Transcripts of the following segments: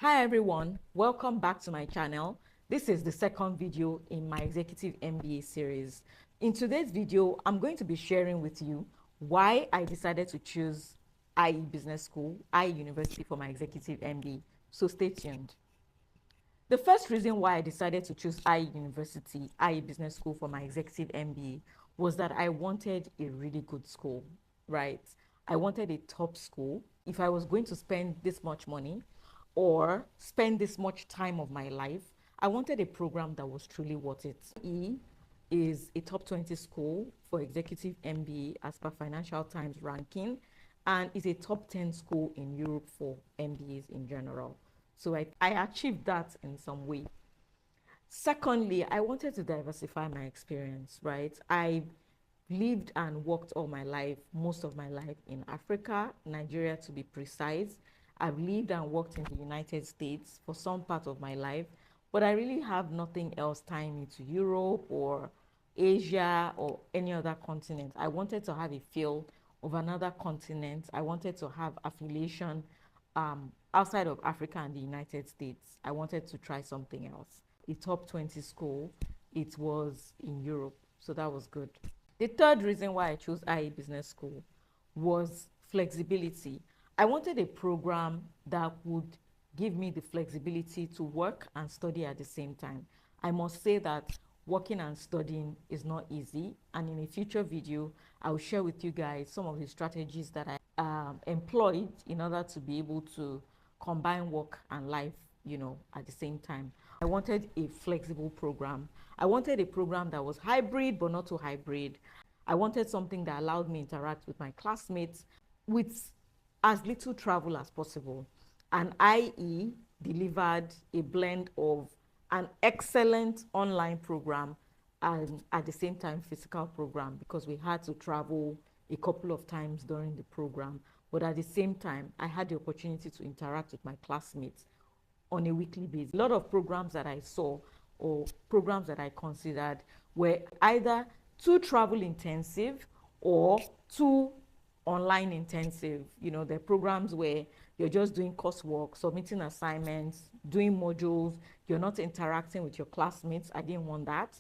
Hi everyone, welcome back to my channel. This is the second video in my Executive MBA series. In today's video, I'm going to be sharing with you why I decided to choose IE Business School, IE University for my Executive MBA. So stay tuned. The first reason why I decided to choose IE University, IE Business School for my Executive MBA was that I wanted a really good school, right? I wanted a top school. If I was going to spend this much money or spend this much time of my life, I wanted a program that was truly worth it. IE is a top 20 school for Executive MBA as per Financial Times ranking, and is a top 10 school in Europe for MBAs in general. So I achieved that in some way. Secondly, I wanted to diversify my experience, right? I lived and worked all my life, most of my life in Africa, Nigeria to be precise. I've lived and worked in the United States for some part of my life, but I really have nothing else tying me to Europe or Asia or any other continent. I wanted to have a feel of another continent. I wanted to have affiliation outside of Africa and the United States. I wanted to try something else. A top 20 school, it was in Europe, so that was good. The third reason why I chose IE Business School was flexibility. I wanted a program that would give me the flexibility to work and study at the same time. I must say that working and studying is not easy, and in a future video, I will share with you guys some of the strategies that I employed in order to be able to combine work and life, at the same time. I wanted a flexible program. I wanted a program that was hybrid, but not too hybrid. I wanted something that allowed me to interact with my classmates with as little travel as possible. And IE delivered a blend of an excellent online program and at the same time physical program, because we had to travel a couple of times during the program. But at the same time, I had the opportunity to interact with my classmates on a weekly basis. A lot of programs that I saw or programs that I considered were either too travel intensive or too online intensive. The programs where you're just doing coursework, submitting assignments, doing modules, you're not interacting with your classmates. I didn't want that.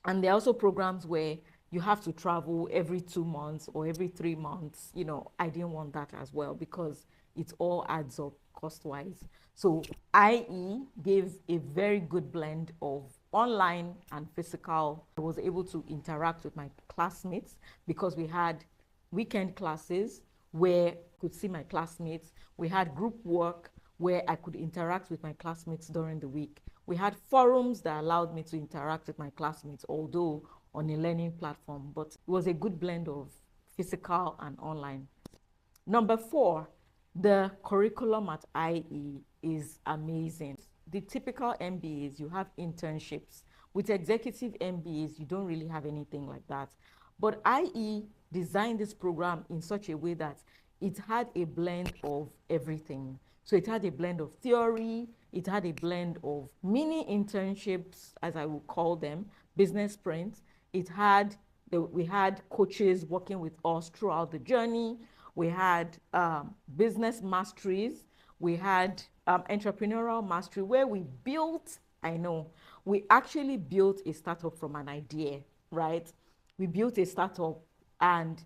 And there are also programs where you have to travel every 2 months or every 3 months. I didn't want that as well, because it all adds up cost-wise. So IE gave a very good blend of online and physical. I was able to interact with my classmates because we had weekend classes where I could see my classmates. We had group work where I could interact with my classmates during the week. We had forums that allowed me to interact with my classmates, although on a learning platform, but it was a good blend of physical and online. Number 4, the curriculum at IE is amazing. The typical MBAs, you have internships. With executive MBAs, you don't really have anything like that. But IE designed this program in such a way that it had a blend of everything. So it had a blend of theory, it had a blend of mini internships, as I will call them, business sprints. We had coaches working with us throughout the journey. We had business masteries. We had entrepreneurial mastery, where we actually built a startup from an idea, right? We built a startup, and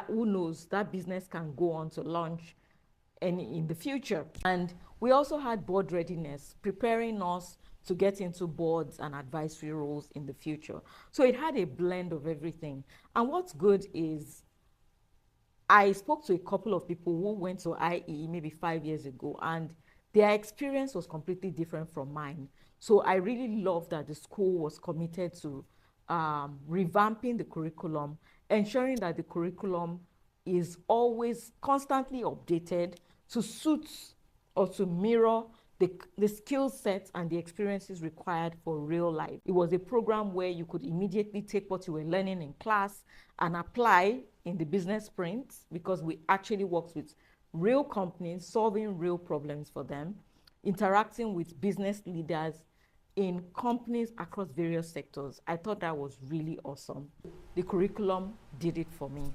who knows, that business can go on to launch in the future. And we also had board readiness, preparing us to get into boards and advisory roles in the future. So it had a blend of everything. And what's good is I spoke to a couple of people who went to IE maybe 5 years ago, and their experience was completely different from mine. So I really love that the school was committed to revamping the curriculum, ensuring that the curriculum is always constantly updated to suit or to mirror the skill sets and the experiences required for real life. It was a program where you could immediately take what you were learning in class and apply in the business sprints, because we actually worked with real companies, solving real problems for them, interacting with business leaders in companies across various sectors. I thought that was really awesome. The curriculum did it for me.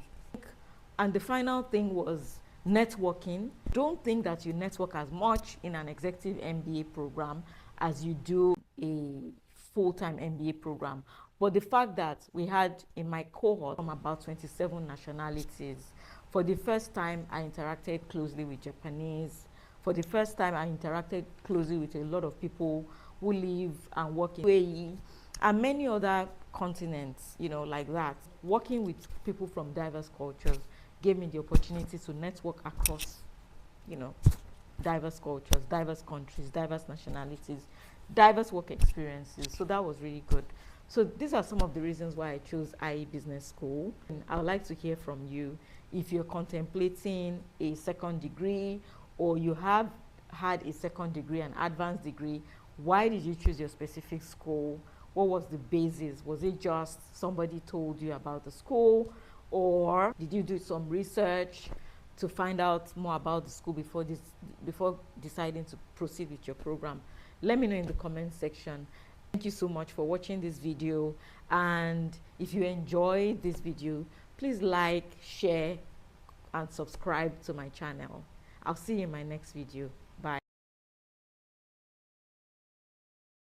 And the final thing was networking. Don't think that you network as much in an executive MBA program as you do a full-time MBA program. But the fact that we had in my cohort from about 27 nationalities, for the first time I interacted closely with Japanese. For the first time I interacted closely with a lot of people who live and work in UAE and many other continents, you know, like that. Working with people from diverse cultures gave me the opportunity to network across, you know, diverse cultures, diverse countries, diverse nationalities, diverse work experiences. So that was really good. So these are some of the reasons why I chose IE Business School. And I would like to hear from you if you're contemplating a second degree or you have had a second degree, an advanced degree. Why did you choose your specific school? What was the basis? Was it just somebody told you about the school, or did you do some research to find out more about the school before deciding to proceed with your program? Let me know in the comment section. Thank you so much for watching this video, and if you enjoyed this video, please like, share and subscribe to my channel. I'll see you in my next video.